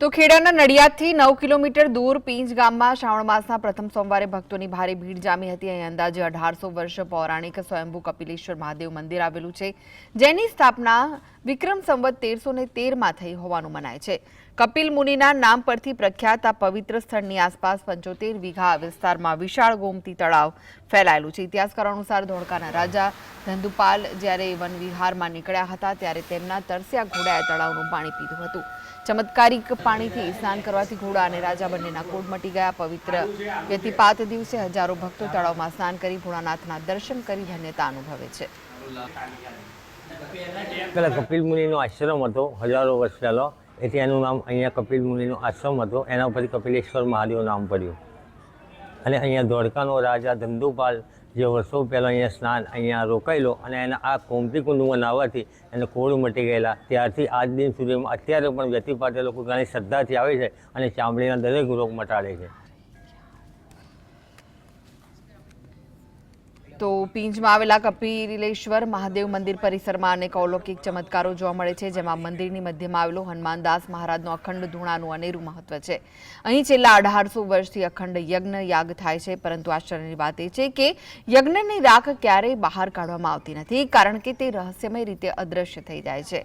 તો ખેડાના નડિયાદથી 9 કિલોમીટર દૂર પીંજ ગામમાં શ્રાવણ માસના પ્રથમ સોમવારે ભક્તોની ભારે ભીડ જામી હતી। અહીં અંદાજે 1800 વર્ષ પૌરાણિક સ્વયંભૂ કપિલેશ્વર મહાદેવ મંદિર આવેલું છે, જેની સ્થાપના વિક્રમ સંવત 1313માં થઈ હોવાનું મનાય છે। કપિલ મુનિના નામ પરથી પ્રખ્યાત આ પવિત્ર સ્થળની આસપાસ 75 વીઘા વિસ્તારમાં વિશાળ ગોમતી તળાવ ફેલાયેલું છે। ઇતિહાસકારો અનુસાર ધોળકાના રાજા ધંધુપાલ જ્યારે વન વિહારમાં નીકળ્યા હતા ત્યારે તેમના તરસ્યા ઘોડાએ તળાવનું પાણી પીધું હતું। ચમત્કારિક પાણીથી સ્નાન કરવાથી ઘોડા અને રાજા બંનેના કોઢ મટી ગયા। પવિત્ર વ્યતિપાત દિવસે હજારો ભક્તો તળાવમાં સ્નાન કરી ભોળાનાથના દર્શન કરી ધન્યતા અનુભવે છે। કપિલ મુનિનો આશ્રમ હતો હજારો વર્ષ પહેલો, એટલે એનું નામ અહીંયા કપિલ મુનિનો આશ્રમ હતો, એના પરથી કપિલેશ્વર મહાદેવ નામ પડ્યું। અને અહીંયા ધોળકાનો રાજા ધંધુપાલ જે વર્ષો પહેલાં અહીંયા સ્નાન અહીંયા રોકાયેલો અને એના આ ગોમતી કુંડમાં નાહવાથી એને કોળ મટી ગયેલા। ત્યારથી આજ દિન સુધીમાં અત્યારે પણ વ્યતિપાતે લોકો ઘણી શ્રદ્ધાથી આવે છે અને ચામડીના દરેક રોગ મટાડે છે। તો પીંજમાં આવેલા કપિલેશ્વર મહાદેવ મંદિર પરિસરમાં અનેક અલૌકિક ચમત્કારો જોવા મળે છે, જેમાં મંદિરની મધ્યમાં આવેલો હનુમાનદાસ મહારાજનો અખંડ ધૂણાનું અનેરું મહત્વ છે। અહીં છેલ્લા 1800 વર્ષથી અખંડ યજ્ઞ યાગ થાય છે, પરંતુ આશ્ચર્યની વાત એ છે કે યજ્ઞની રાખ ક્યારેય બહાર કાઢવામાં આવતી નથી, કારણ કે તે રહસ્યમય રીતે અદૃશ્ય થઈ જાય છે।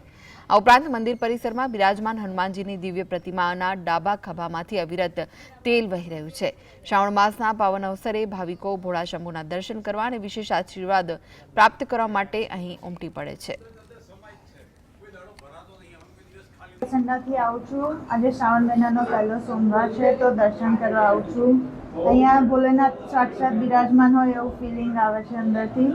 આ ઉપરાંત મંદિર પરિસરમાં બિરાજમાન હનુમાનજીની દિવ્ય પ્રતિમાના ડાબા ખભામાંથી અવિરત તેલ વહી રહ્યું છે। શ્રાવણ માસના પાવન અવસરે ભાવિકો ભોળા શંભુના દર્શન કરવા અને વિશેષ આશીર્વાદ પ્રાપ્ત કરવા માટે અહીં ઉમટી પડે છે। ઠંડાથી આવું છું। આજે શ્રાવણ મહિનાનો પહેલો સોમવાર છે, તો દર્શન કરવા આવું છું। અહીંયા ભોલેનાથ સાક્ષાત બિરાજમાન હોય એવું ફિલિંગ આવે છે અંદરથી।